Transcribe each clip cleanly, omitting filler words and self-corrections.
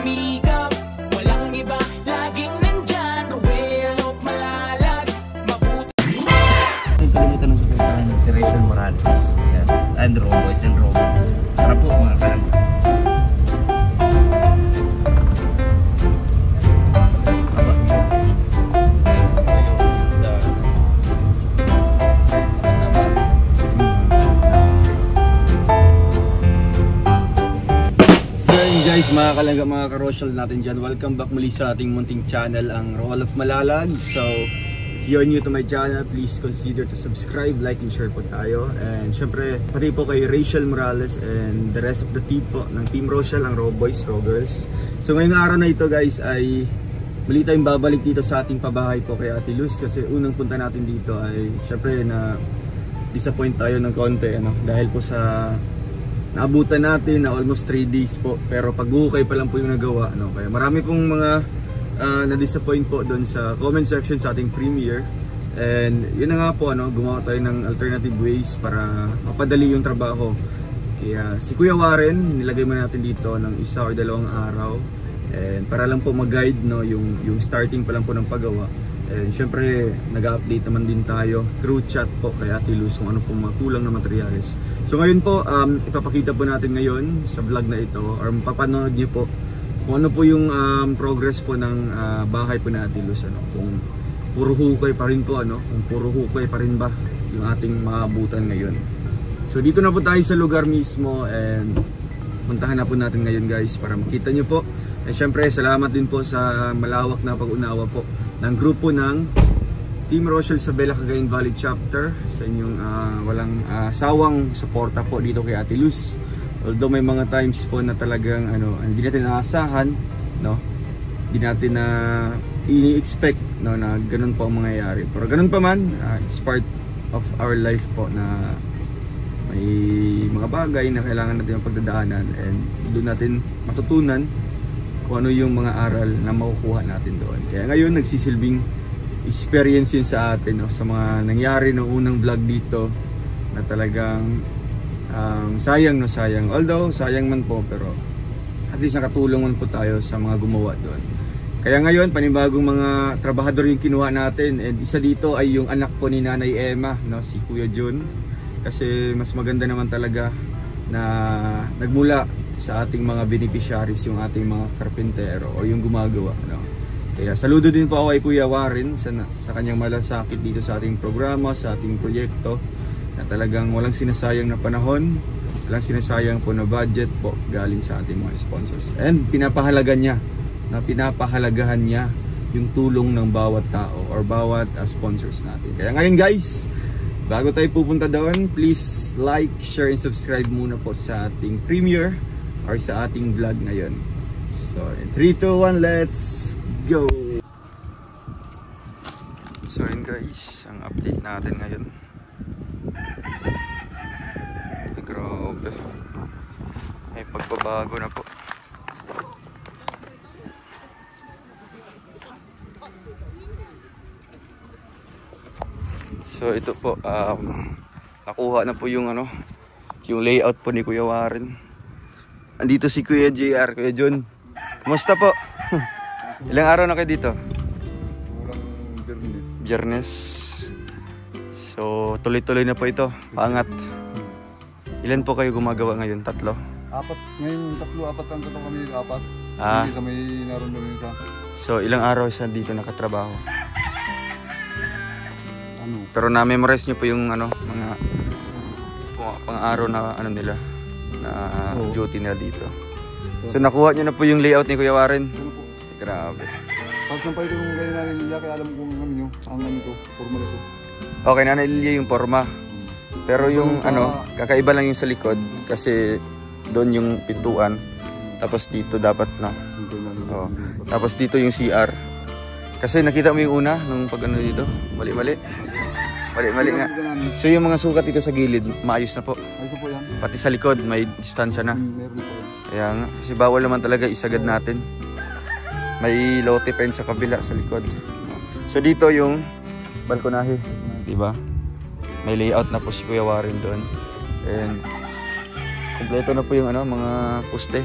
sumikap, walang iba, laging nandyan. Roel of Malalag, mabuti. Huwag kalimutan ng suportahan si Rachel Morales and Roboys and Roboys. Tara po mga kalangga. Guys, mga kalangga, mga karosyal natin dyan, welcome back muli sa ating munting channel, ang Roel of Malalag. So, if you're new to my channel, please consider to subscribe, like, and share po tayo. And syempre, pati po kay Rachel Morales and the rest of the team po ng Team Rochelle, ang Roboys, Rogers. So, ngayong araw na ito guys ay muli tayong babalik dito sa ating pabahay po kay Ate Luz. Kasi unang punta natin dito ay syempre na disappoint tayo ng konti, dahil po sa naabutan natin na almost 3 days po, pero pag-ukay pa lang po yung nagawa, kaya marami pong mga na-disappoint po doon sa comment section sa ating premiere. And yun na nga po, gumawa tayo ng alternative ways para mapadali yung trabaho. Kaya si Kuya Warren, nilagay mo natin dito ng 1 or 2 araw, and para lang po mag-guide yung starting pa lang po ng paggawa. And syempre nag-update naman din tayo through chat po kay Ate Luz kung ano pong mga kulang na materyales. So ngayon po, ipapakita po natin ngayon sa vlog na ito, or mapapanood niyo po kung ano po yung progress po ng bahay po na Ate Luz. Kung puro hukay pa rin po, kung puro hukay pa rin ba yung ating maabutan ngayon. So dito na po tayo sa lugar mismo, and puntahan na po natin ngayon guys para makita niyo po. And syempre salamat din po sa malawak na pag-unawa po ng grupo ng Team Rochelle sa Bella Cagayan Valley Chapter, sa inyong walang sawang suporta po dito kay Ate Luz. Although may mga times po na talagang hindi natin naasahan, hindi natin na ini-expect na ganun po ang mangyayari. Pero ganun pa man, it's part of our life po na may mga bagay na kailangan natin pagdadaanan, and doon natin matutunan kung ano yung mga aral na makukuha natin doon. Kaya ngayon nagsisilbing experience yun sa atin, sa mga nangyari noong unang vlog dito, na talagang sayang sayang. Although sayang man po, pero at least nakatulong man po tayo sa mga gumawa doon. Kaya ngayon panibagong mga trabahador yung kinuha natin, and isa dito ay yung anak po ni Nanay Emma, si Kuya Jun. Kasi mas maganda naman talaga na nagmula sa ating mga beneficiaries yung ating mga karpentero o yung gumagawa. Kaya saludo din po ako kay Kuya Warren sa kanyang malasakit dito sa ating programa, sa ating proyekto, na talagang walang sinasayang na panahon, walang sinasayang po na budget po galing sa ating mga sponsors. And pinapahalagan niya yung tulong ng bawat tao or bawat sponsors natin. Kaya ngayon guys, bago tayo pupunta doon, please like, share, and subscribe muna po sa ating premiere or sa ating vlog ngayon. So in 3, 2, 1, let's go! So yun guys, ang update natin ngayon. Grabe, may pagbabago na po. So ito po, nakuha na po yung yung layout po ni Kuya Warren. Andito si Kuya JR, Kuya John. Kumusta po? Ilang araw na kayo dito? Biyernes. So tuloy-tuloy na po ito, pangat. Ilan po kayo gumagawa ngayon? 3? 4. Ngayon 3, 4 ang katong kami, 4. Hindi sa may naroon namin isa. So ilang araw siya dito nakatrabaho? Pero na-memorize nyo po yung mga pang-araw na nila, na duty nila dito. So nakuha nyo na po yung layout ni Kuya Warren. Grabe. Pag sampay ito yung ganyan namin nila, kaya alam kung ang ito, forma nito. Okay, Nanay Lilia yung forma. Pero yung kakaiba lang yung sa likod, kasi doon yung pintuan. Tapos dito dapat tapos dito yung CR. Kasi nakita mo yung una nung pag dito, mali nga. So yung mga sukat dito sa gilid, maayos na po. Ayos po yan. Pati sa likod, may distansya na. Meron po yan. Kaya nga, kasi bawal naman talaga isagad natin. May lote pa yun sa kabila, sa likod. So dito yung balkonahe, diba? May layout na po si Kuya Warren doon. And kompleto na po yung mga poste.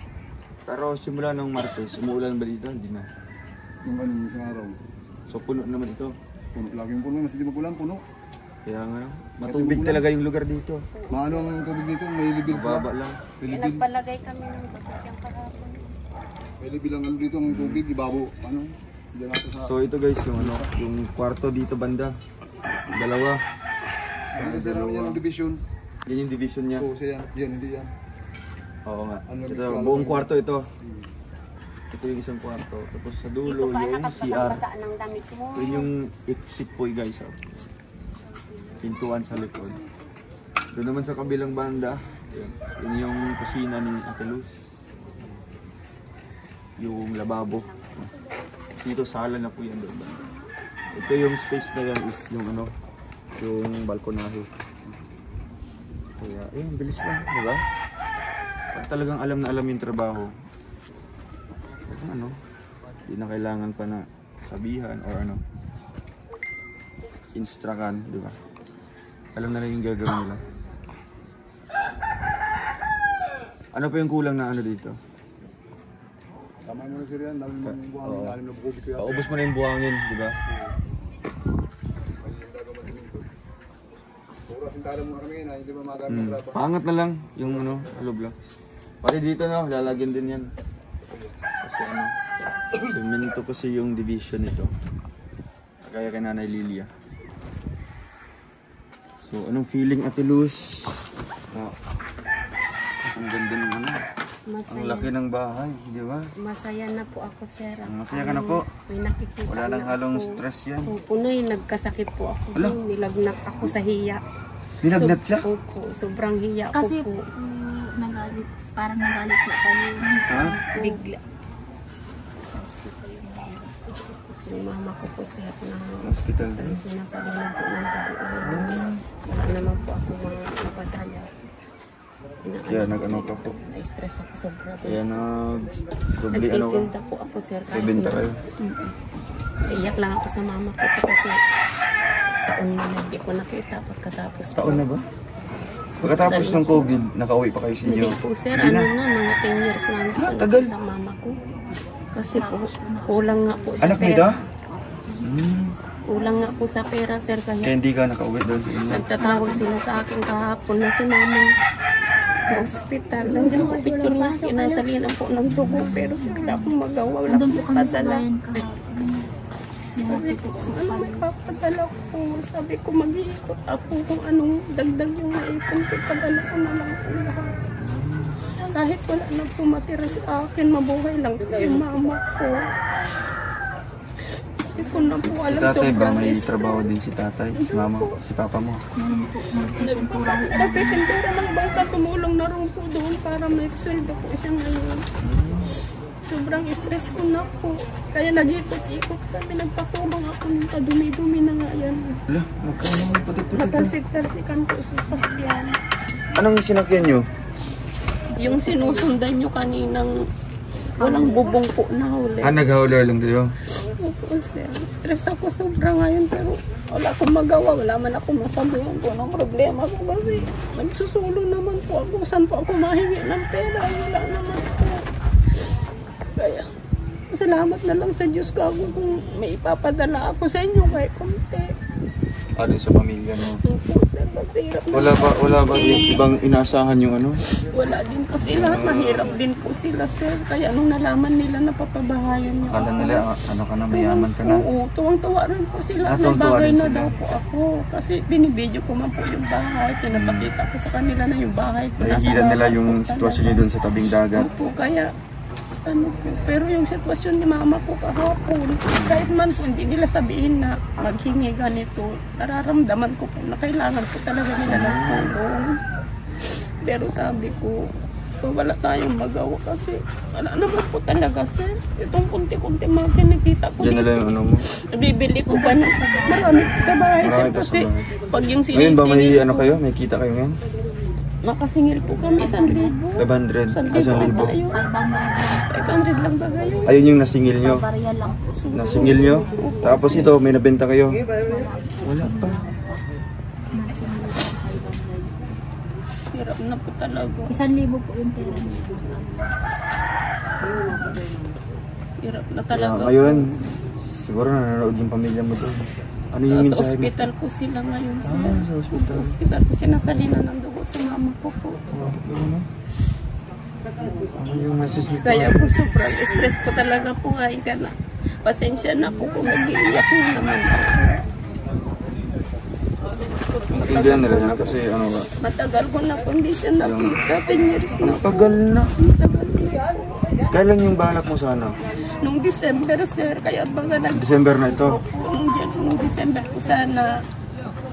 Pero simula ng Martes, umuulan ba dito? Hindi na. Yung ano, isang araw. So puno naman ito. Puno. Laging puno. Mas di magulan, puno. Kaya nga, matubig talaga yung lugar dito. Maano ang tubig dito? May libil sila. Mababa lang. May libil. Nagpalagay kami ng bakit yung kahapon. May libil ang ano dito ang tubig. Ibabo. Ano? Diyan natin sa... So ito guys, yung ano, yung kwarto dito banda. Dalawa. Yan ang division. Yan yung division niya. Oo, siya yan. Yan, hindi yan. Oo nga. Ano, Ito, buong kwarto ito. Ito yung isang kwarto. Tapos sa dulo, Dito ka yung CR. nakapasang-basa ng damit mo. Yun yung exit po guys. Oh. Pintuan sa likod. Doon naman sa kabilang banda, yun yung kusina ni Ate Luz. Yung lababo. Dito sala na po yan doon banda. Ito yung space na yan is yung ano, yung balkonahe. Kaya, ayun, bilis lang, di ba? Pag talagang alam na alam yung trabaho, ano, hindi na kailangan pa na sabihan or ano, instrukan, di ba? Alam na lang yung gagawin nila. Ano pa yung kulang na ano dito? Tama mo na sir yan. Dami mo yung buhangin. Alim na bukubit ko yan. Paubos mo na yung buhangin, di ba? Puro asintala muna kami ngayon. Hindi ba madami ng graba? Paangat na lang yung ano, hollow block. Pati dito na, lalagyan din yan. Kasi ano, semento kasi yung division nito. Kaya kay Nanay Lilia. So, anong feeling Ate Luz? Oh, ang ganda ng ano. Ang laki ng bahay, di ba? Masaya na po ako, sir. Masaya ka na po? May nakikita Wala nang na halong ako. stress yan. Opo na nagkasakit po ako. Ala? Nilagnat ako sa hiya. Nilagnat siya? Opo, sobrang hiya Kasi ko po. nagalit, parang nagalit po kami. Ha? Bigla. Yung mama ko po, sir, na Hospital din. sinasabi na po ng dugo. Wala naman po ako mapadala. Kaya nag-ano ka po. Na-stress ako sobra. Kaya nag-doble ano ka. Nagtitinda po ako, sir. kahit Bibenta na- kayo. Iyak lang ako sa mama ko kasi taon na hindi ko nakita pagkatapos po. Taon na ba? Pagkatapos ng COVID, nakauwi pa kayo sa inyo? Hindi po, sir. Hindi Ano na. na, mga 10 years na hindi ko tagal. nakita mama ko. Kasi po, kulang nga po sa Anak pera. nito? Kulang nga po sa pera, sir. Kaya Kaya hindi ka nakauwi doon sa inyo? nagtatawag sila sa akin kahapon na si mama sa hospital. Nandiyan po picture niya. Kinasalinan po ng dugo. Pero sir, wala akong magawa. Wala Doon po akong kami sa padala. bayan kahapon. Kasi ano magpapadala ko. Sabi ko mag-iikot ako kung anong dagdag yung naipon ko. Padala ko na lang po lahat. Kahit wala na po matira sa akin, mabuhay lang po yung mama ko. Hindi ko na po Si alam. tatay ba? sobrang May stress. trabaho din si tatay? Si mama? Si papa mo? Nagpipintura ng bangka, tumulong na rin po doon para may sweldo po siya ngayon. Sobrang stress ko na po. Kaya nag-ikot-ikot kami, nagpatulong ako ng kadumi-dumi na nga yan. Wala, nagkano mo puti-puti ka? Nagkasik-kasikan po sa sakyan. Anong sinakyan nyo? Yung sinusundan nyo kaninang walang bubong po na huli. Nag-hauler lang kayo? Opo, sir. Stress ako sobra ngayon pero wala akong magawa. Wala man ako masabihan kung anong problema ko kasi nagsusulo naman po ako. Saan po ako mahingi ng pera? Wala naman po. Kaya salamat na lang sa Diyos ko kung may ipapadala ako sa inyo kahit konti. Ano sa pamilya mo? Opo, sir. Kasi hirap na. Wala ba ibang inaasahan yung ano? Wala din po sila. Mahirap din po sila, sir. Kaya nung nalaman nila na papabahayan niyo Akala nila, ano ka na, mayaman ka na. Oo, tuwang-tuwa rin po sila. May Tuwang-tuwa bagay rin na sila. daw po ako. Kasi binibidyo ko man po yung bahay. Pinapakita ko sa kanila na yung bahay ko. Nakikita nila yung sitwasyon nyo doon sa tabing dagat. Opo, kaya ano po. Pero yung sitwasyon ni mama ko kahapon, kahit man po hindi nila sabihin na maghingi ganito, nararamdaman ko po na kailangan ko talaga nila ng tulong. Pero sabi ko, wala tayong magawa kasi wala naman po talaga, sir. Itong kunti-kunti mga kinikita ko Yan na lang yung ano mo. bibili ko pa ng marami sa bahay, sir. Marami pa sa Kasi bahay. pag yung Ngayon ba may sinisingil ano ko, kayo? May kita kayo ngayon? makasingil po kami 1,000. 500? 1,000 1,000? tayo. 500 lang ba kayo? Ayun yung nasingil nyo. Barya lang po. Nasingil nyo. Tapos ito, may nabenta kayo. Wala pa. Hirap na po talaga. 1,000 po yung pera niya. Hirap na Kaya talaga. ngayon, siguro nanonood yung pamilya mo doon. Ano yung Sa mensahe mo? ospital po sila ngayon, sir. Sa ospital. Sa ospital po sinasalinan ng dugo sa mama ko po. Ano yung message niyo po? Kaya po sobrang stress ko talaga po ngayon ka na. Pasensya na po kung nag-iiyak na naman. Matindihan nila yan kasi ano ba? Matagal ko na po hindi siya nakita. 10 years na Ang po. tagal na. Matagal na po. Kailan yung balak mo sana? Nung December, sir, kaya baga December na ito. nung December po sana,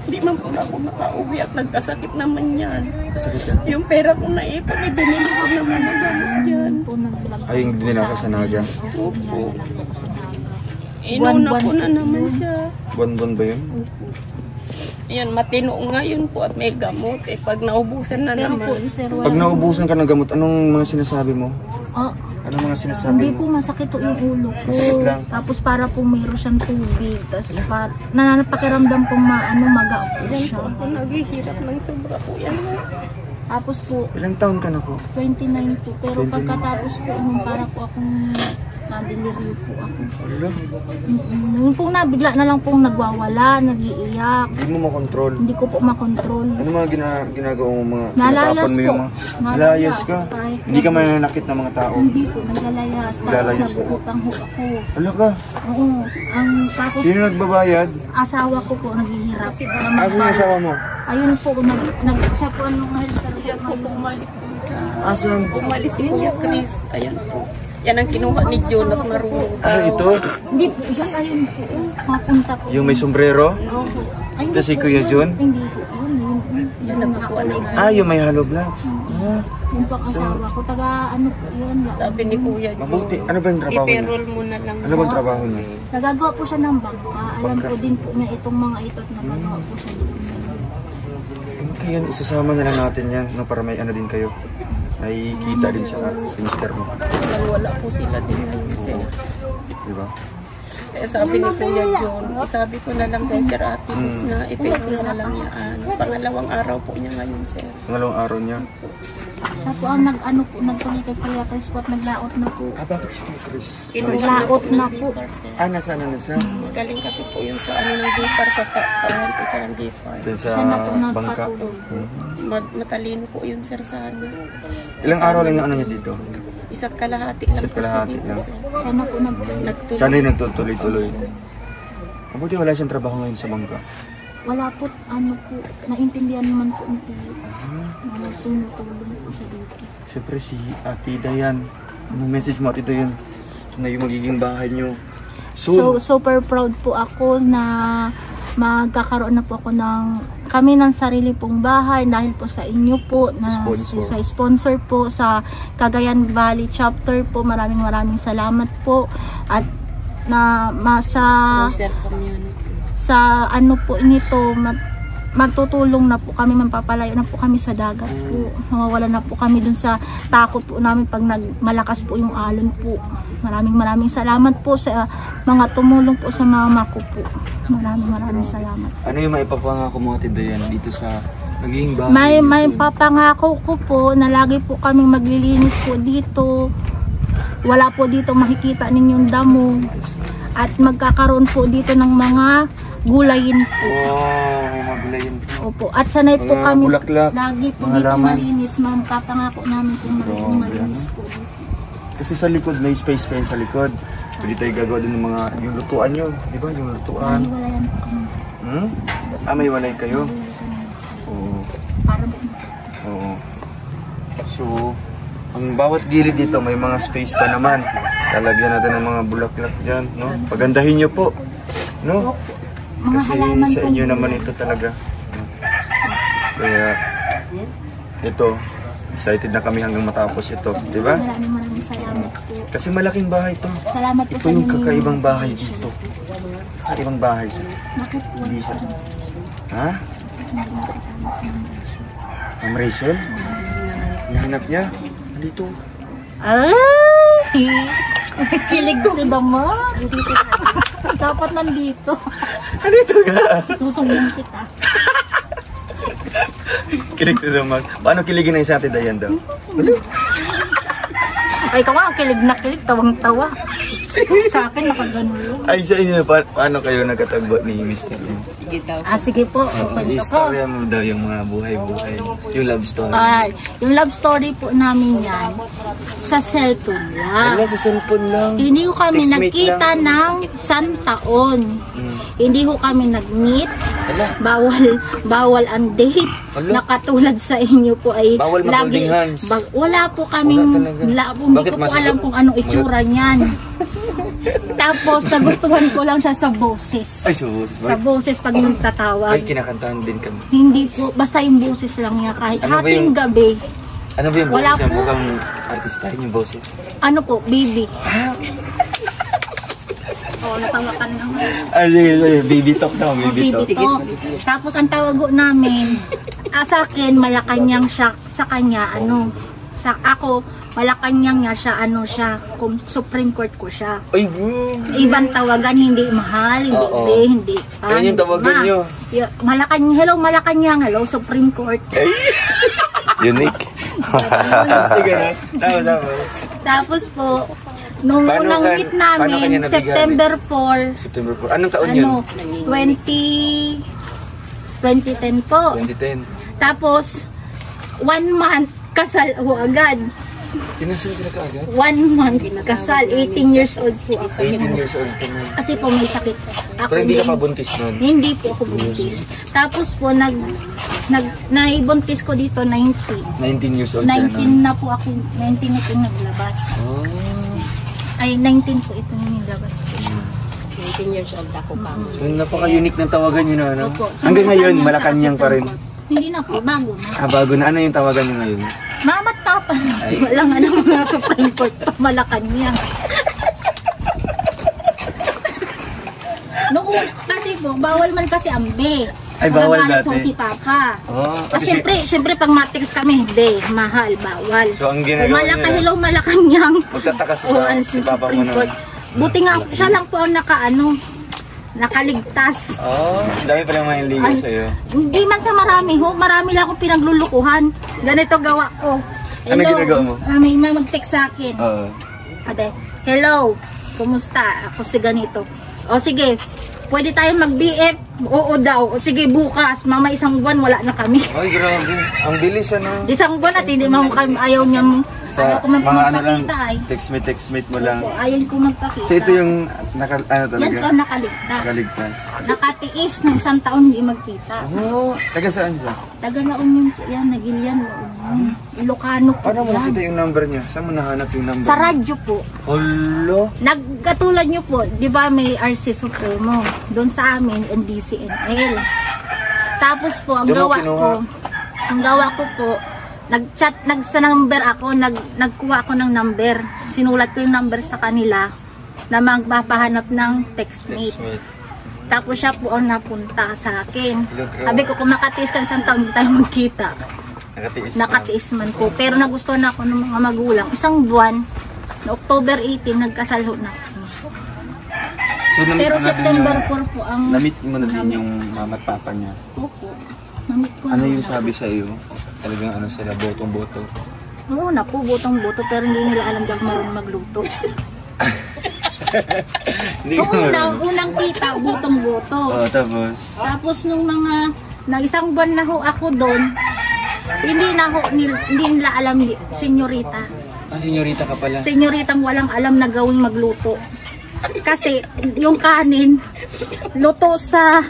hindi man po ako makauwi at nagkasakit naman yan. Kasakit yan. Yung pera ko na ipon, ibinili ko naman na gamot yan. Po nag-vlog Ay, yung dinala sa Naga. Opo. po sa Naga. Inuna ko na naman siya. Buwan-buwan ba yun? Yan, matino ngayon po at may gamot. Eh, pag naubusan na Pero naman. po, sir, Pag wala. naubusan ka ng gamot, anong mga sinasabi mo? Oh, Anong mga sinasabi hindi mo? po masakit po yung ulo ko. Masakit lang. Tapos para po mayroon siyang tubig. Tapos nananapakiramdam pong maga po Yan siya. po ako naghihirap ng sobra po yan. Tapos po, Ilang taon ka na po? 29 po. Pero 29. pagkatapos po, nung para po akong na-delivery po ako. Wala. Nung pong nabigla na lang pong nagwawala, nag-iiyak. Hindi mo makontrol. Hindi ko po makontrol. Ano mga ginagawa mo mga Nalayas tinatapon mo yung po. mga... Nalayas. Nalayas ka? Kahit Hindi ka mananakit ng mga tao? Hindi po, naglalayas. Tapos Naglalayas ka? nag-uutang ho ako. Wala ka? Oo. Tapos Sino nagbabayad? asawa ko po naghihirap. Asa yung asawa mo? Ayun po, siya po anong mahal talaga Yan po, bumalik po sa... Asan? Umalis si Kuya Chris. Ayan po. Yan ang kinuha ni John at marunong Ah, ito? Hindi po, yan ayun po. Mapunta po. Yung may sombrero? Opo. Ay, Ito si po Kuya yun. John? Hindi po. Yun. Yan ang kukuha ni Ah, yung may hollow blocks. Ah, Yung po ang asawa ko. Taga ano po yun. Sabi ni Kuya John. mabuti. Ano ba yung trabaho niya? I-payroll mo na lang. Ano bang trabaho niya? Nagagawa po siya ng bangka. Alam Bangka. ko din po niya itong mga ito at nagagawa po siya doon. Okay, yan. Isasama na lang natin yan no, para may ano din kayo. Nakikita din sa mister mo. Wala po sila din ngayon, sir. Diba? Kaya sabi ni Kuya John, sabi ko na lang kay Sir Ate Luz na i-payroll na lang yan. Pangalawang araw po niya ngayon, sir. Pangalawang araw niya. Siya po ang nag-ano po, nagtuloy kay Kuya Chris po at naglaot na po. Ah, bakit si Kuya Chris? Naglaot na po. Ah, nasaan na nasa? Galing kasi po yun sa ano ng Gipar, sa tawahan po sa Gipar. Doon sa Siya na po bangka. nagpatuloy. Matalino po yun, sir, sa ano. Ilang araw lang yung ano niya dito? Isa't kalahati lang Isa't po siya kalahati dito, lang. sir. Siya na po nagtuloy. Nagtuloy. Sana yung nagtutuloy-tuloy. Mabuti wala siyang trabaho ngayon sa bangka. Wala po, ano po, naintindihan naman po ng tiyo. Tumutulong po siya dito. Siyempre si Ate Dayan. Anong message mo, Ate Dayan? Ito na yung magiging bahay niyo. So, super proud po ako na magkakaroon na po ako ng kami ng sarili pong bahay dahil po sa inyo po na Sponsor. sa sponsor po sa Cagayan Valley chapter po. Maraming salamat po at na Sir, community. sa ano po nito matutulong na po kami, mapapalayo na po kami sa dagat po. Mawawala na po kami dun sa takot po namin pag malakas po yung alon po. Maraming salamat po sa mga tumulong po sa mama ko po. Maraming salamat. Ano yung maipapangako mo, Ate Dayan, dito sa magiging bahay? May papangako ko po na lagi po kaming maglilinis po dito. Wala po dito makikita ninyong damo. At magkakaroon po dito ng mga gulayin po. Wow, maglayin po. Opo. At sanay po Mga kami bulaklak, lagi po mga dito laman. malinis. Papangako namin po magiging Grabe, malinis po dito. Kasi sa likod, may space pa yun sa likod. Pwede tayo gagawa din ng mga, yung lutuan nyo. Di ba, yung lutuan? Wala yan po kami. Hmm? Ah, may walay kayo? Wala kami. Oo. Para po. Oo. So, ang bawat gilid dito may mga space pa naman. Lalagyan natin ng mga bulaklak dyan, no? Pagandahin nyo po, no? Mga Kasi halaman sa po. inyo naman ito talaga. Kaya, ito, excited na kami hanggang matapos ito, di ba? Maraming salamat po. Kasi malaking bahay to. Salamat po Ito sa yung inyo. kakaibang bahay dito. Kakaibang bahay siya. Bakit po? Hindi siya. Ha? Nakakasama sa mga siya. Ma'am Rachel? Hinahanap niya? Dito. Ay! Kilig ko naman. Dapat nandito. Dito ka. Susundin kita. Kilig to naman. Paano kiligin na yung sa Ate Dayan daw? Ay, ikaw nga, kilig na kilig. Tawang-tawa. Sa akin, nakaganulo. Ay, sa inyo, paano kayo nagkatagbo ni Miss Celine? Sige po, kwento ko. Istorya mo daw yung mga buhay-buhay. Yung love story. Ay, yung love story po namin yan, sa cellphone lang. Wala, sa cellphone lang. Hindi ko kami Textmate nagkita lang. ng 1 taon. Hindi ko kami nag-meet. Wala. Bawal ang date. Ala. Nakatulad sa inyo po ay Bawal mag-holding hands. Wala po kaming Wala talaga. hindi Bakit ko po masasab- alam kung anong itsura niyan. Tapos nagustuhan ko lang siya sa boses. Ay, sus. Sa boses pag nagtatawag. Ay, kinakantahan din kami. Hindi po, basta yung boses lang niya kahit Ano ba hating yung- gabi. Ano ba yung Wala boses niya? po. Mukhang artistahin yung boses. Ano po, baby. Oh, natawakan lang. Ah, sige. Baby talk na. Baby talk. Baby to. Tapos ang tawago namin, sa akin, Malacanang siya. Sa kanya, sa ako, Malacanang niya siya, Supreme Court ko siya. Ay, bro. Ibang tawagan, hindi mahal, hindi Oo. be, hindi Ano yung tawagan ma. niyo? Hello Malacanang, hello Supreme Court. Unique. Gusto ka na. Tapos. Tapos po, nung Paano unang ka- meet paano namin, kanya nabigamit? September 4, September 4. Anong taon yun? 2010 po. 2010. Tapos, 1 month kasal ho agad. Kinasal sila ka agad? 1 month kasal, 18 years old po ako. 18 years old ka na. Kasi po may sakit ako. Pero hindi ka din. pa buntis nun? Hindi po ako buntis. Tapos po, naibuntis ko dito 90. 19 years old ka 19 na po ako, 19 na po naglabas. Oh. Ay, 19 po ito yung nilabas. 19 years old ako pa. So, napaka-unique ng tawagan nyo na, ano? Opo. So, Hanggang ngayon, Malacanang Malacanang pa rin. Hindi na po, bago na. Ah, bago na. Ano yung tawagan nyo ngayon? Mama at Papa. Ay. Walang mga Supreme Court pa, Malacanang. Kasi po, bawal man kasi ang be. Ay, bawal Magagalit dati. po si Papa. Oh, Kasi syempre pag matrix kami, be, mahal, bawal. So, ang ginagawa niya, Hello, Malacanang. magtataka si, Si Papa mo Supreme na. Court. Buti nga, siya lang po ang nakaligtas. Oh, dami pa lang mahinligaw sa'yo. Hindi man sa marami ho, marami lang akong pinaglulukuhan. Ganito gawa ko. Ano ginagawa mo? May mag-text sa akin. Oo. Sabi, hello, kumusta? Ako si ganito. O sige, pwede tayo mag-BF? Oo daw. O sige, bukas, mama 1 buwan, wala na kami. Ay, grabe. Ang bilis, ano? 1 buwan at hindi mo kami, ayaw niya, ayaw ko mga ano lang, magpakita ay. text-mate mo lang. Opo, ayaw ko magpakita. So, ito yung, ano Yan talaga? ko nakaligtas. Kaligtas. Nakatiis ng 1 taon hindi magkita. Oh, taga saan siya? Taga Laon po yan, Nagilian. Ilocano po Paano mo yan. nakita yung number niya? Saan mo nahanap yung number Sa niya? radyo po. Olo. Nagkatulad nyo po, di ba may RC Supremo? Doon sa amin, NDCNL. Tapos po, ang Doon mo gawa kinuha? ko, nag-chat, sa number ako, nagkuha ako ng number. Sinulat ko yung number sa kanila na magpapahanap ng textmate. Text-mate. Tapos siya po ang napunta sa akin. Look, Sabi ko, kung makatiis ka ng 1 taon, hindi tayo magkita. Nakatiis. Nakatiis man po. Pero nagustuhan ako ng mga magulang. 1 buwan, na October 18, nagkasalho na ako. So, na-meet Pero mo na din September yung- 4 po ang... Na-meet mo na din yung mama at papa niya. Opo. Namit ko Ano na. yung sabi sa iyo? Talagang ano sila, botong-boto. Oo na po, butong-buto. Pero hindi nila alam daw marunong magluto. Hindi ko Unang kita, butong-buto. Oh, tapos? Tapos nung mga... Na 1 buwan na ho ako doon, hindi nila alam, senyorita. Ah, senyorita ka pala. Senyoritang walang alam na gawing magluto. Kasi yung kanin, luto sa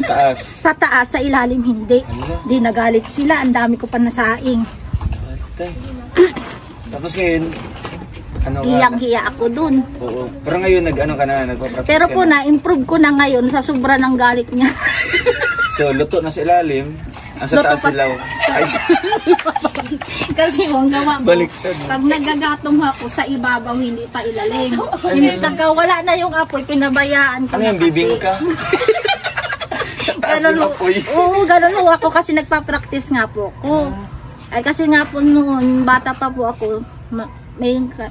Taas. sa ilalim hindi. Di nagalit sila, ang dami ko pa nasaing. Atay. Tapos ngayon, ano ka? Iyang-hiya ako dun. Oo. Pero ngayon, nag-ano ka na, nagpa-practice Pero ka po na. na-improve ko na ngayon sa sobra ng galit niya. So, luto na sa ilalim, ang sa Luto taas pa silaw. Ay, Kasi yung gawa ko, Baliktad. pag nagagatong ako sa ibabaw, hindi pa ilalim. Hindi wala na yung apoy, pinabayaan ko ano na yung kasi. bibingka? Sa taas Ganun yung ho- apoy. Oo, ganun ho ako kasi nagpa-practice nga po ako. Ay kasi nga po noon, bata pa po ako,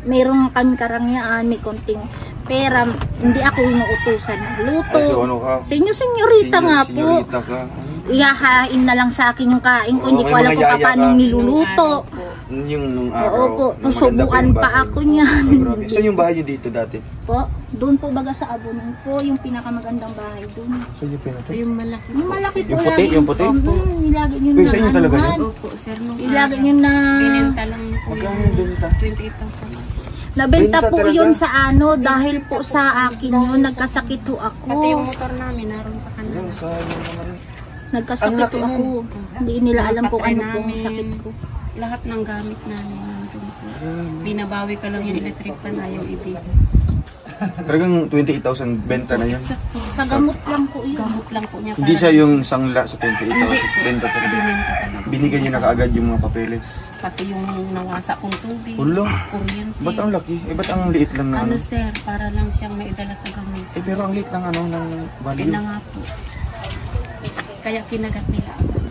mayroong kami karangyaan, may konting pera, hindi ako inuutusan magluto. Ay, so ano ka? Senyorita nga po. Senyorita ka. Iyahain na lang sa akin yung kain ko, hindi Oo, ko may alam mga kung yaya paano ka. niluluto. Yung nung Oo araw. po, nung maganda susubukan yung pa bahay. ako niyan. Oh, grabe. Saan yung bahay nyo dito dati? Po, doon po baga sa Abonon po, yung pinakamagandang bahay doon. Saan yung pinatay? Yung malaki. Yung malaki po Yung puti, lagi. yung puti? Nilagay nyo Uy, na saan yung talaga yun? anuhan. Opo, sir. Nung Ilagay araw, nyo na... Binenta lang po Magkano yung yung benta? 28,000. Nabenta Benta po talaga? yun sa ano, dahil po sa akin yun, nagkasakit po ako. Pati yung motor namin, naroon sa kanila. Ayun, sayang naman. Ang Nagkasakit laki po ako. Hindi nila alam kung ano po ang sakit ko. Lahat ng gamit namin nandun po. Binabawi ka lang yung electric pan, ayaw ibigay. Talagang 28,000 benta na yan. Sakto. Sa gamot lang po yun. Gamot lang po niya. Hindi para siya yung sangla sa 28,000 benta talaga. binenta talaga. Binigyan niyo na kaagad yung mga papeles. Pati yung nawasa kong tubig. Ulo. Kuryente. Ba't ang laki? Eh, ba't ang liit lang na Ano ano? sir, para lang siyang maidala sa gamit. Eh, pero ang liit lang ano ng value. Yun na nga po. Kaya kinagat nila agad.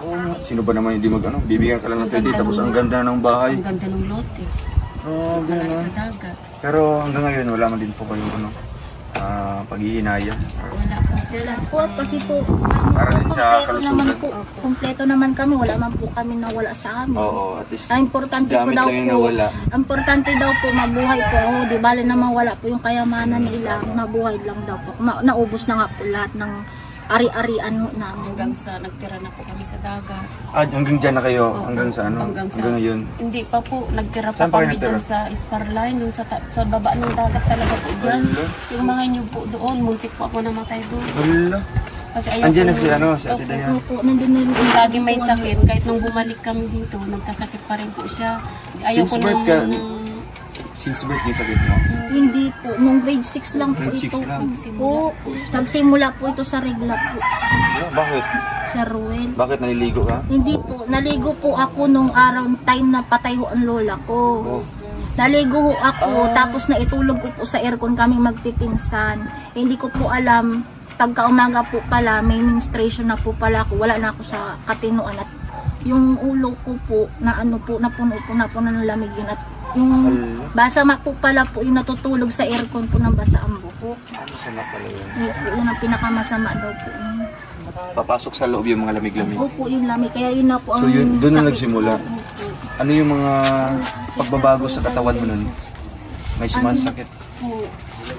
Oh, sino ba naman hindi mag ano? Bibigyan ka lang ng 20 tapos ang ganda na ng bahay. Ang ganda ng lote. Grabe Malaki no? sa dagat. Pero hanggang ngayon wala man din po kayong ano, paghihinaya. Wala po sila. Po, kasi po, Para din sa kompleto naman kalusugan. po. Kompleto naman kami, wala man po kami nawala sa amin. Oo, at least Ang importante po gamit daw lang yung po, nawala. ang importante daw po, mabuhay po ako. Di bali naman wala po yung kayamanan nila, mabuhay lang daw po. Naubos na nga po lahat ng ari-arian ho namin. Hanggang sa nagtira na po kami sa dagat. Hanggang dyan na kayo, Opo, hanggang sa ano? hanggang sa- Hanggang ngayon. Hindi pa po, nagtira pa Saan pa kayo kami nagtira? dun sa Sparline, dun sa baba ng dagat talaga po dyan. Hala. Yung mga inyo po doon, muntik po ako namatay doon. Hala. Kasi ayaw Andiyan na ko- si ano, si Ate Opo. Dayan. Opo, nandun na rin po. Kung lagi may sakit, kahit nung bumalik kami dito, nagkasakit pa rin po siya. Ayaw Since ko birth nang... ka- Since birth yung sakit mo. Hindi po, nung grade 6 lang po Grade ito. 6 lang. Po, nagsimula po ito sa regla po, Bakit? sa Ruel. Bakit naliligo ka? Hindi po, naligo po ako nung araw, time na patay ho ang lola ko. Oh. Naligo ho ako, tapos naitulog ko po sa aircon kami magpipinsan. Hindi ko po alam, pagka umaga po pala, may menstruation na po pala ako, wala na ako sa katinuan at yung ulo ko po, na ano po, napuno ng lamig yun at yung basa po pala po, yung natutulog sa aircon po ng basa ang buhok. Masama pala yun. Yun po, yun ang pinakamasama daw po. Papasok sa loob yung mga lamig-lamig. Opo, yung lamig, kaya yun na po ang So yun, doon na sakit nagsimula. ko. Opo. Ano yung mga pagbabago sa katawan mo nun? May sumasakit. Po.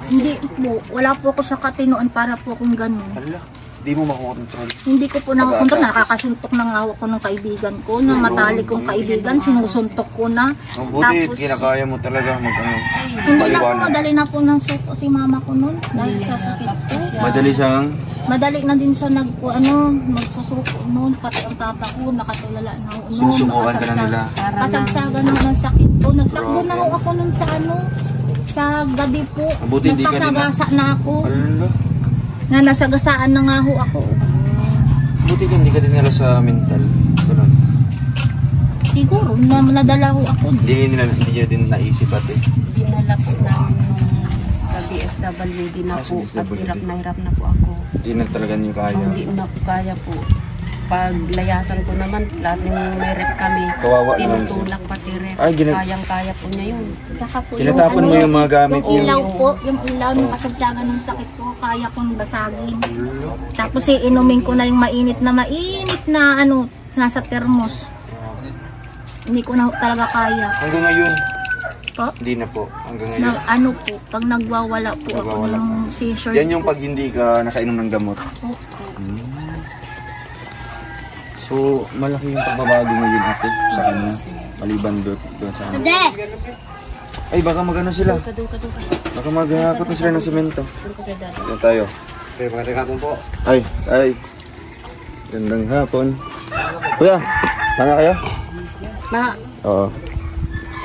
Hindi po, wala po ako sa katinuan para po kung ganun. Hala, di mo makukontrol. Hindi ko po nakakontrol, nakakasuntok ng hawak ko ng kaibigan ko, ng matalik kong kaibigan, sinusuntok ko na. Mabuti, Tapos, kinakaya mo talaga mag-ano. hindi na po, maliwanag. madali na po ng suko si mama ko nun, dahil sa sakit ko. Madali siyang Madali na din siya magsusuko nun, pati ang papa ko, nakatulala na ako nun. Sinusukuan ka na nila. Kasagsagan na ng sakit ko. Nagtakbo na ako nun sa sa gabi po. Mabuti hindi ka Nagkasagasa na ako. Hala, Na nasagasaan na nga ho ako. buti ka hindi ka din nila sa mental. Ganun. Siguro, nadala ho ako. Hindi niya din naisip ate. Dinala po namin nung sa DSWD na Ah, sa po at DSWD. hirap na po ako. Hindi na talaga niyo kaya. Hindi na po kaya po. Pag layasan ko naman, lahat yung may rep kami, Kawawa naman tinutulak pati rep. Ay, Kayang-kaya po niya yun. Tsaka po Tinatapon mo yung mga gamit yung niyo. ilaw po, yung ilaw ng kasagsagan ng sakit ko, kaya kong basagin. Tapos inumin ko na yung mainit na nasa termos. Hindi ko na talaga kaya. Hanggang ngayon, Po? hindi na po. Hanggang ngayon. Po, pag nagwawala po Nagwawala ako ng seizure. Yan yung pag hindi ka nakainom ng gamot. po. So, malaki yung pagbabago ngayon ate sa kanya. Maliban doon sa ano. Dede! Ay, baka magano sila. Doon ka. Baka maghahakot na sila ng semento. Doon ka dad. Yan tayo. Okay, magandang hapon po. Ay. Gandang hapon. Kuya, sana kayo? Ma, Oo.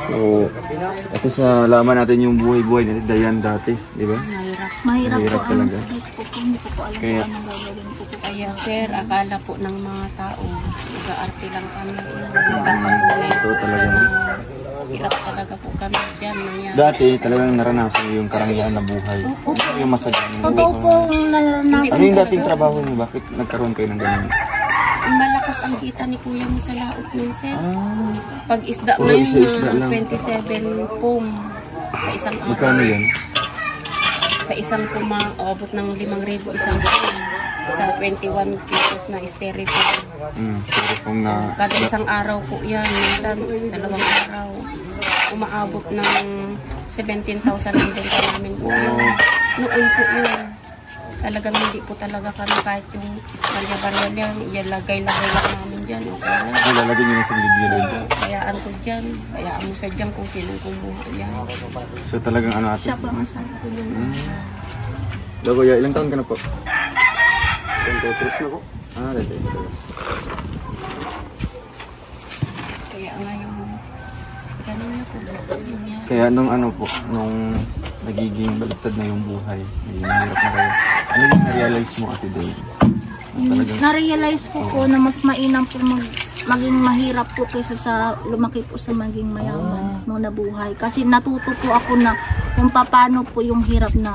So, at least nalaman natin yung buhay-buhay ni Dayan dati, di ba? Mahirap. mahirap po ang talaga. sakit ko po. Hindi ko po alam Kaya- kung anong gagawin ko po. Kaya sir, akala po ng mga tao, nag-aarte lang kami. Ito talaga. Hirap talaga po kami dyan. Nangyari. Dati talagang naranasan yung karangyaan na buhay. Yung masagana. Totoo po naranasan. Ano yung dating trabaho niyo? Bakit nagkaroon kayo ng ganun? Malakas ang kita ni kuya mo sa laot nun sir. Pag isda Puro ngayon isa-isda na lang. 27 pum sa isang Magkano yan? Sa isang puma, abot ng 5,000 isang buwan. sa 21 pieces na styrofoam. Styrofoam na... Kada isang araw po yan, minsan 2 araw. Umaabot ng 17,000 ang benta namin po yun. Noon po yun. Talagang hindi po talaga kami kahit yung barya-barya lang, ilalagay-lagay lang namin dyan. Okay lang. Ilalagay nyo na sa gilid. Hayaan ko dyan. Hayaan mo sa dyan kung sinong kumuha yan. So talagang ano ate? Siya po ang asawa ko yun. So kuya, ilang taon ka na po? 23 na po. Ah, 23. Kaya ngayon, ganun na po. Kaya nung ano po, nung nagiging baliktad na yung buhay, naging mahirap na kayo. Ano yung na-realize mo ate doon? Talagang... Na-realize ko po na mas mainam po maging mahirap po kaysa sa lumaki po sa maging mayaman no, na buhay. Kasi natuto po ako na kung paano po yung hirap na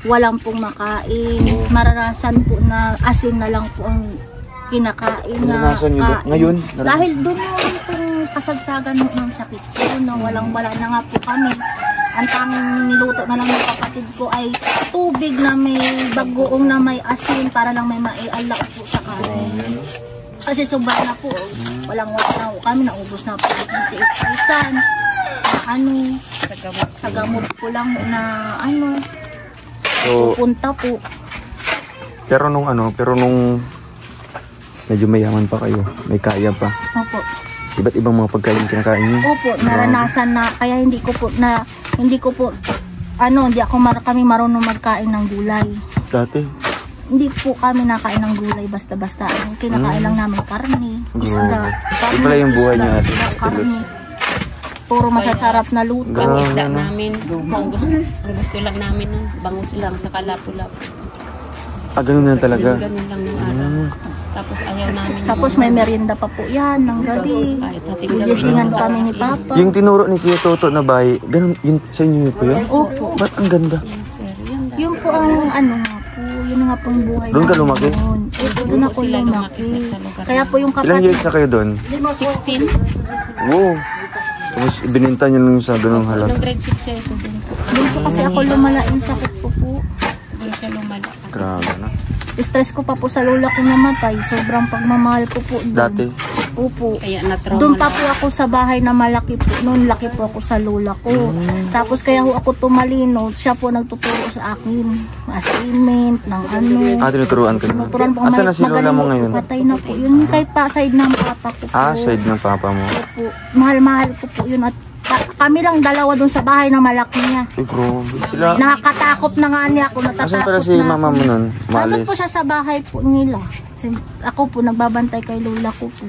walang pong makain. Mararasan po na asin na lang po ang kinakain na Naranasan nyo kain. ngayon? Dahil doon yung pong kasagsagan ng sakit ko na walang-wala na nga po kami. Ang tanging niluto na lang ng kapatid ko ay tubig na may bagoong na may asin para lang may maialaw po sa kanin. Kasi sobra na po. Walang-wala na po kami. Naubos na po. 28,000. Ano, sa gamot ko lang na ano, So, pupunta po. pero nung medyo mayaman pa kayo, may kaya pa. Opo. Iba't ibang mga pagkain kinakain niyo. Opo, naranasan na kaya hindi ko po kami marunong magkain ng gulay. Dati, Hindi po kami nakain ng gulay basta-basta. Kinakain lang namin karne, isda. Ito pala yung buhay niya, Ate karne. Luz. Puro masasarap na luto. Ang isda namin, ang gusto lang namin, bangus lang sa kalapu-lapu. Ah, ganun na talaga. Ganun lang ng araw. Tapos ayaw namin. Tapos may merienda pa po yan ng gabi. Kahit hating gabi. Gigisingan kami ni Papa. Yung tinuro ni Kuya Toto na bahay, ganun, yun sa inyo po yun? Opo. Ba't ang ganda? Sir, yun Yun po ang ano nga po, yun nga pong buhay Doon ka namin lumaki? noon. Opo, doon ako Sila lumaki. lumaki sa lugar Kaya po yung Ilang kapatid, years na kayo doon? 16. Wow. Tapos ibininta niyo lang sa ganung Nung halat. grade 6 siya ito din. doon po kasi ako lumala yung sakit ko po. Doon siya lumala. Kasi Grabe na. Stress ko pa po sa lola ko namatay. Sobrang pagmamahal ko po doon. Dati, Opo. kaya na-trauma Doon pa na. po ako sa bahay na malaki po. Noon laki po ako sa lola ko. Tapos kaya ho ako tumalino. Siya po nagtuturo sa akin. Assignment, ng ano. tinuturuan ka na. Tinuturuan po. Asan na si lola mo ngayon? Patay na po. Yun kay pa side ng papa ko po. Ah, side ng papa mo. Opo. Mahal-mahal ko po yun. At kami lang dalawa doon sa bahay na malaki niya. Ay, grabe. Sila, Nakakatakot na nga niya ako. Natatakot asan pala si na mama ako. mo nun? Nandun Umalis. po siya sa bahay po nila. Ako po nagbabantay kay lola ko po.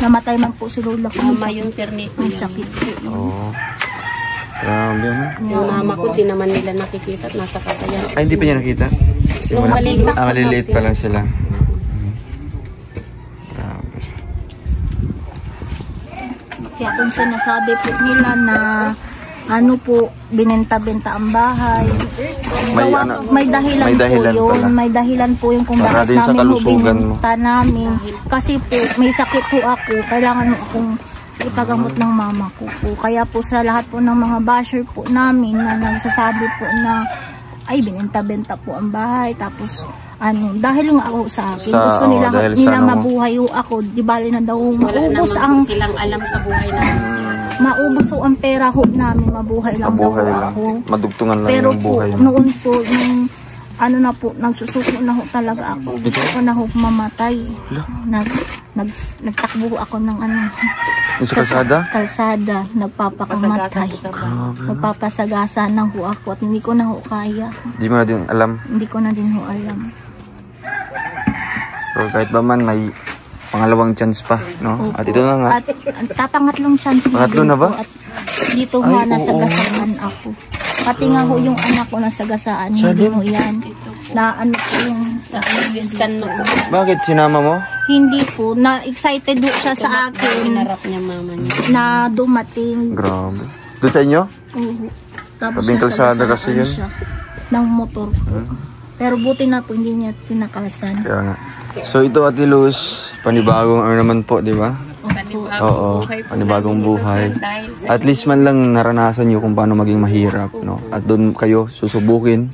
Namatay man po si lola ko. Mama yung sir nito. May sakit po. Oo. Grabe na. Yung mama ko, di naman nila nakikita at nasa kasayan. Ay, hindi pa niya nakita? Nung maliit pa maliliit sila. pa lang sila. Grabe. Kaya kung sinasabi po nila na ano po, binenta-benta ang bahay. May dahilan, may dahilan po yun. pala. May dahilan po yun kung Para bakit din sa namin ho kalusugan mo. binenta namin. Kasi po, may sakit po ako. Kailangan mo akong ipagamot ng mama ko po. Kaya po sa lahat po ng mga basher po namin na nagsasabi po na ay binenta-benta po ang bahay. Tapos ano, dahil nga ako sa akin, gusto nila, dahil sa nila ano mo. mabuhay ho ako. Di bali na daw Wala maubos naman ang po silang alam sa buhay namin. maubos ho ang pera ho namin, mabuhay lang Mabuhay daw lang. ako. Madugtungan lang Pero yung po, buhay mo. noon po, nung ano na po, nagsusuko na ho talaga ako. Gusto ko na ho mamatay. Nagtakbo ho ako ng ano, Yung sa kalsada? kalsada, Pasagasan nagpapakamatay. ko sa bahay. Nagpapasagasan na ho ako at hindi ko na ho kaya. Di mo na din alam. Hindi ko na din ho alam. Pero kahit ba man, may pangalawang chance pa, no? Opo. At ito na nga. At pangatlong chance Pangatlo na ba? At dito nga Ay, nasagasaan ako. Pati nga ho yung anak ko nasagasaan. Siya Hindi din? ho yan. Na ano po yung Sa scan no. Bakit sinama mo? hindi po. Na-excited ho siya sa akin Pinarap niya mama niya. na dumating. Grabe. Doon sa inyo? Oo. Tapos Tabing kalsada kasi yun. siya ng motor po. Pero buti na po hindi niya tinakasan. Kaya nga. So ito Ate Luz, panibagong ano naman po, di ba? Oo, panibagong buhay. At least man lang naranasan nyo kung paano maging mahirap, no? At doon kayo susubukin,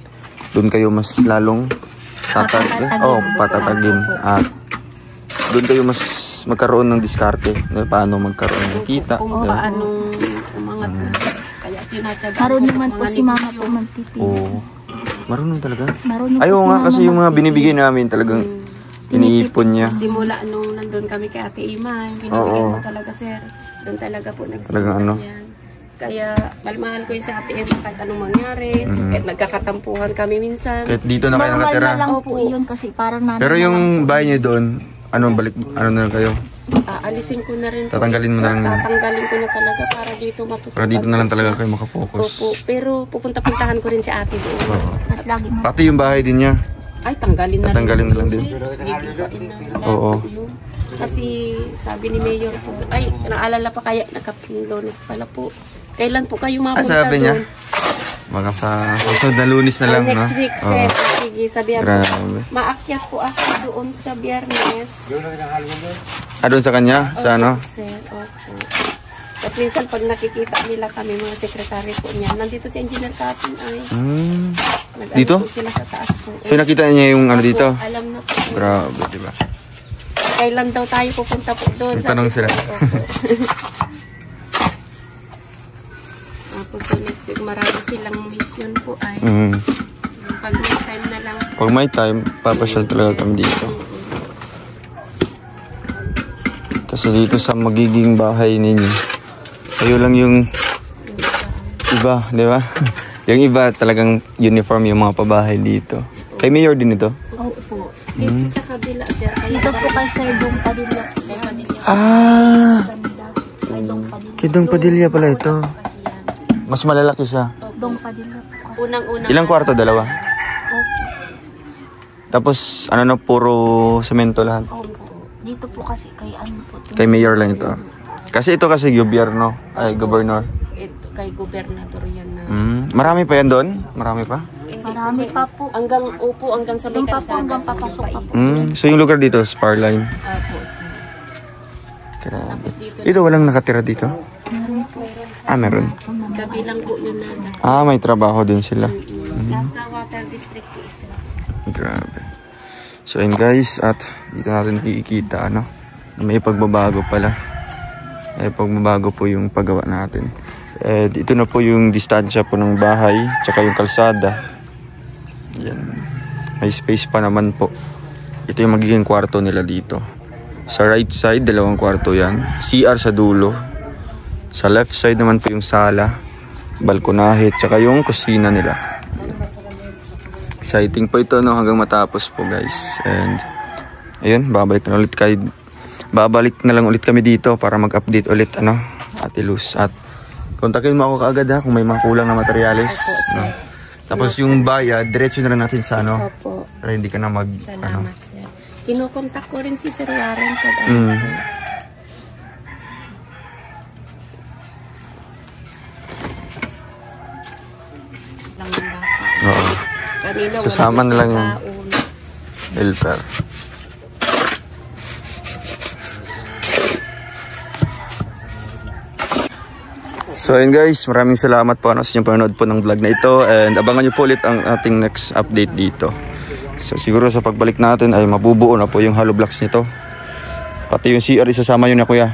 doon kayo mas lalong patatagin. At doon kayo mas magkaroon ng diskarte. Paano magkaroon ng kita. Kung paano umangat. Kaya tinatyagaan Marunong ko man mga po si mama negosyo. po magtipid. Oo. Marunong talaga. Marunong Ayaw po si nga mama kasi yung mga magtipid. binibigay namin talagang iniipon niya. Simula nung nandun kami kay Ate Ima, yung binibigyan ko talaga sir. Doon talaga po nagsimula Talagang ano? yan. Kaya palmahan ko yun sa Ate Ima kahit anong mangyari. Kahit nagkakatampuhan kami minsan. Kahit dito na kayo Normal nakatira. na lang po yun kasi parang namin. Pero yung bahay niyo doon, ano na lang kayo? Alisin ko na rin po. Tatanggalin mo na lang yun. Tatanggalin ko na talaga para dito matutupan. Para dito na lang ko talaga siya. kayo makafocus. Opo, pero pupunta-puntahan ko rin si ate doon. At lagi mo. Pati yung bahay din niya. Ay, tanggalin na Tatanggalin na lang din. Gigibain na lang. Oo. Yun. Kasi sabi ni Mayor po, ay, naalala pa kaya, Lunes pala po. Kailan po kayo mapunta Sabi niya? doon? Baka sa susunod na Lunes na lang, no? Next week, Oo. sir. Sige, sabihan ko. Grabe. Maakyat po ako doon sa Biyernes. Doon sa kanya? Sa ano? Sir, opo. At minsan pag nakikita nila kami, mga sekretary po niya, nandito si Engineer Captain ay. Nag-ano Dito? po sila sa taas po. So nakita niya yung ano dito? Alam na po. Grabe, di ba? Kailan daw tayo pupunta po doon? Nagtanong sila. Pag po next week, marami silang mission po ay. Pag may time na lang. Pag may time, papasyal talaga kami dito. Kasi dito sa magiging bahay ninyo, kayo lang yung iba, di ba? Yung iba talagang uniform yung mga pabahay dito. Kay Mayor din ito? Opo. Dito sa kabila, sir. Dito po kay Sir Dong Padilla. Kay Dong Padilla. Kay Dong Padilla pala ito. Mas malalaki siya. Dong Padilla po kasi. Unang-unang. Ilang kwarto? Dalawa? Tapos ano na, puro semento lahat. Opo. Dito po kasi kay ano po. Kay Mayor lang ito. Kasi ito kasi gobyerno, ay gobernador. Ito, kay gobernador yan na. Marami pa yan doon? Marami pa? Marami pa po. Hanggang sa may Doon pa po kalsada. hanggang papasok pa po. So yung lugar dito, Sparline. Opo, sir. Grabe. Tapos dito, Dito walang nakatira dito? Meron. kabilang po yun na. May trabaho din sila. Nasa water district po siya. Grabe. So yun guys, at dito natin nakikita ano, na may pagbabago pala. May pagbabago po yung paggawa natin. Dito na po yung distansya po ng bahay, tsaka yung kalsada. Yan. May space pa naman po. Ito yung magiging kwarto nila dito. Sa right side, 2 kwarto yan. CR sa dulo. Sa left side naman po yung sala, balkonahe, tsaka yung kusina nila. Exciting po ito, no, hanggang matapos po guys. And ayun, babalik na lang ulit kami dito para mag-update ulit, ano, Ate Luz. At kontakin mo ako kaagad ha kung may mga kulang na materyales, no? Tapos yung bayad, diretso na lang natin sa ano, Opo. para hindi ka na Salamat, sir. Kinukontak ko rin si Sir Warren pag lang ng bata. Oo. Kanina Sasama na lang yung taon. helper. So ayun guys, maraming salamat po sa inyong panonood po ng vlog na ito. And abangan nyo po ulit ang ating next update dito. So siguro sa pagbalik natin ay mabubuo na po yung hollow blocks nito. Pati yung CR isasama yun na kuya.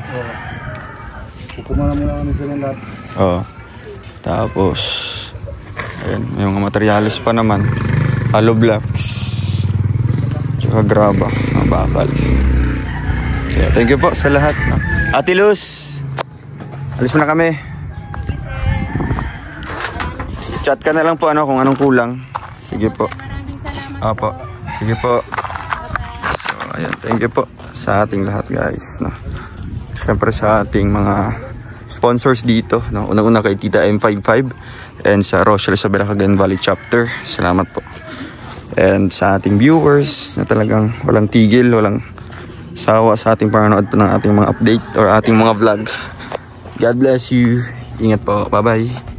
Kukumana muna kami sa lahat. Oo. Tapos ayun, may mga materyales pa naman. Hollow blocks. Tsaka graba, mga bakal. Kaya thank you po sa lahat. Ate Luz, alis mo na kami. Chat ka na lang po ano kung anong kulang. Sige po. Maraming salamat Opo. Sige po. So ayan, thank you po sa ating lahat guys, no. Siyempre sa ating mga sponsors dito, no. Unang-una kay Tita M55 and sa Rochelle Isabela Cagayan Valley Chapter. Salamat po. And sa ating viewers na talagang walang tigil, walang sawa sa ating panonood po ng ating mga update or ating mga vlog. God bless you. Ingat po. Bye-bye.